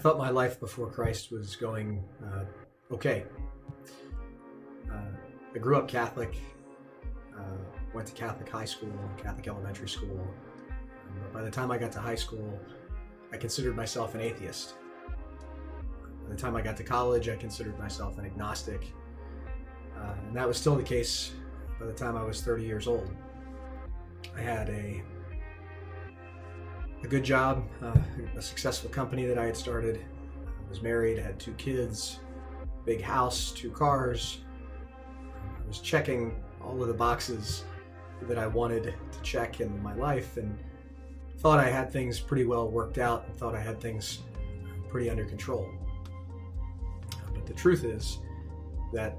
thought my life before Christ was going okay. I grew up Catholic, went to Catholic high school, Catholic elementary school. But by the time I got to high school, I considered myself an atheist. By the time I got to college, I considered myself an agnostic. And that was still the case by the time I was 30 years old. I had a good job, a successful company that I had started. I was married, had 2 kids, big house, 2 cars. I was checking all of the boxes that I wanted to check in my life, and thought I had things pretty well worked out, and thought I had things pretty under control. But the truth is that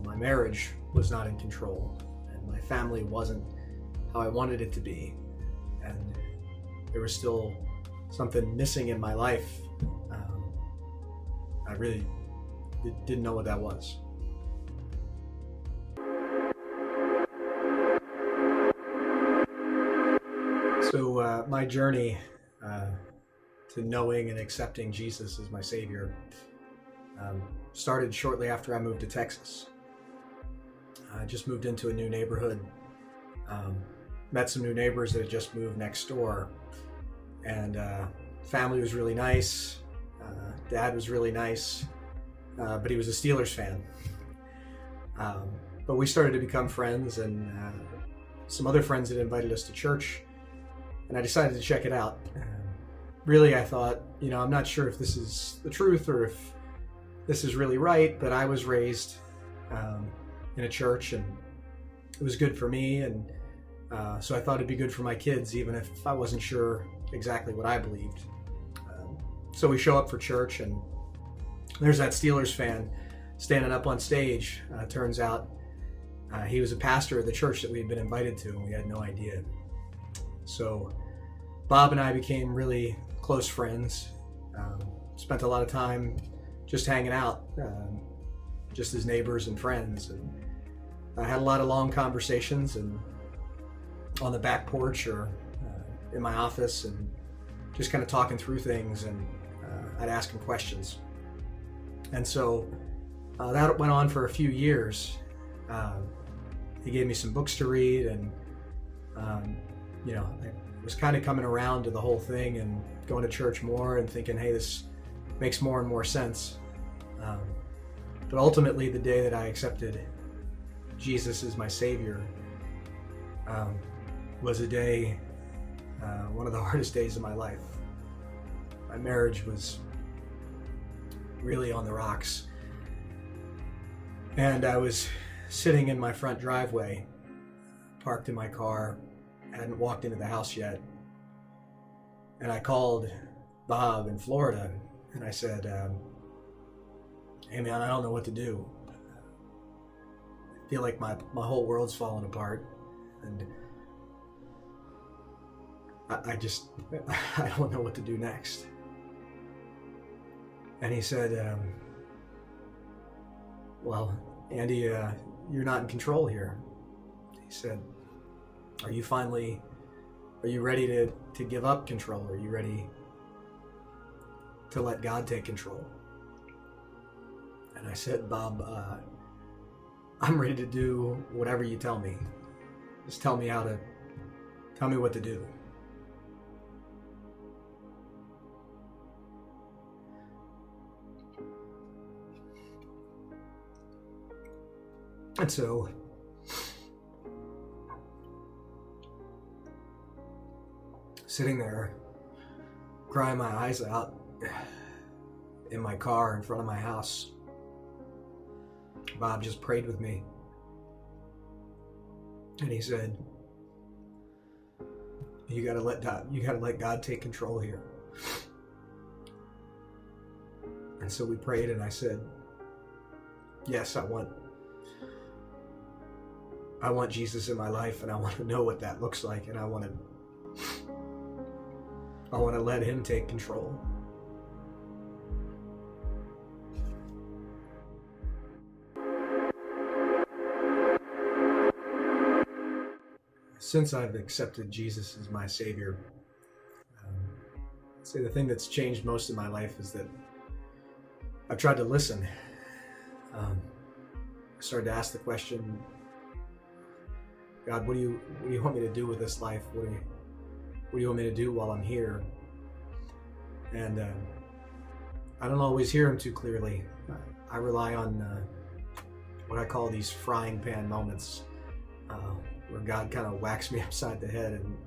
my marriage was not in control, and my family wasn't how I wanted it to be, and there was still something missing in my life. I really didn't know what that was. So my journey to knowing and accepting Jesus as my Savior started shortly after I moved to Texas. I just moved into a new neighborhood, met some new neighbors that had just moved next door, and family was really nice. Dad was really nice, but he was a Steelers fan. But we started to become friends, and some other friends had invited us to church, and I decided to check it out. Really, I thought, I'm not sure if this is the truth or if this is really right, but I was raised in a church, and it was good for me, and so I thought it'd be good for my kids, even if I wasn't sure exactly what I believed. So we show up for church, and there's that Steelers fan standing up on stage. Turns out he was a pastor of the church that we had been invited to, and we had no idea. So Bob and I became really close friends, spent a lot of time just hanging out, just as neighbors and friends. And I had a lot of long conversations, and on the back porch or in my office, and just kind of talking through things, and I'd ask him questions. And so that went on for a few years. He gave me some books to read, and I was kind of coming around to the whole thing and going to church more and thinking, hey, this makes more and more sense. But ultimately, the day that I accepted Jesus as my Savior was a day, one of the hardest days of my life. My marriage was really on the rocks. And I was sitting in my front driveway, parked in my car, hadn't walked into the house yet. And I called Bob in Florida, and I said, hey man, I don't know what to do. I feel like my whole world's falling apart, and I don't know what to do next. And he said, well, Andy, you're not in control here. He said, are you ready to give up control? Are you ready to let God take control? And I said, Bob, I'm ready to do whatever you tell me. Just tell me what to do. And so sitting there, crying my eyes out in my car in front of my house, Bob just prayed with me. And he said, you gotta let God take control here. And so we prayed, and I said, yes, I want Jesus in my life, and I want to know what that looks like, and I want to let him take control. Since I've accepted Jesus as my Savior, say the thing that's changed most in my life is that I've tried to listen. I started to ask the question, God, what do you want me to do with this life? What do you want me to do while I'm here? And I don't always hear him too clearly. I rely on what I call these frying pan moments, where God kind of whacks me upside the head and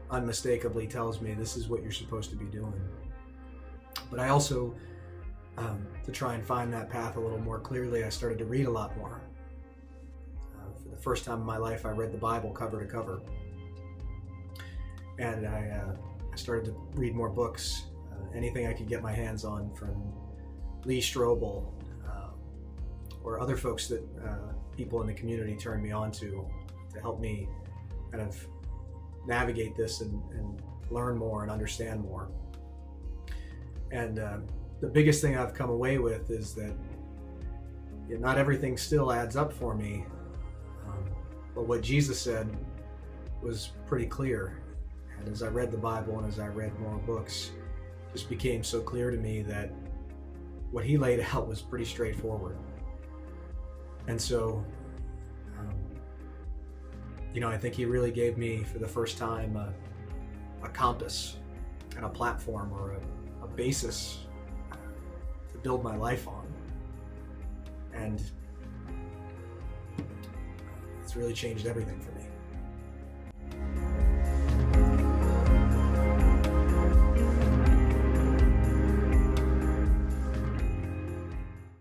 unmistakably tells me this is what you're supposed to be doing. But I also, to try and find that path a little more clearly, I started to read a lot more. For the first time in my life, I read the Bible cover to cover. And I started to read more books, anything I could get my hands on, from Lee Strobel, or other folks that people in the community turned me on to help me kind of navigate this and learn more and understand more. And the biggest thing I've come away with is that not everything still adds up for me, but what Jesus said was pretty clear. And as I read the Bible and as I read more books, it just became so clear to me that what he laid out was pretty straightforward. And so, I think he really gave me, for the first time, a compass and a platform, or a basis to build my life on. And it's really changed everything for me.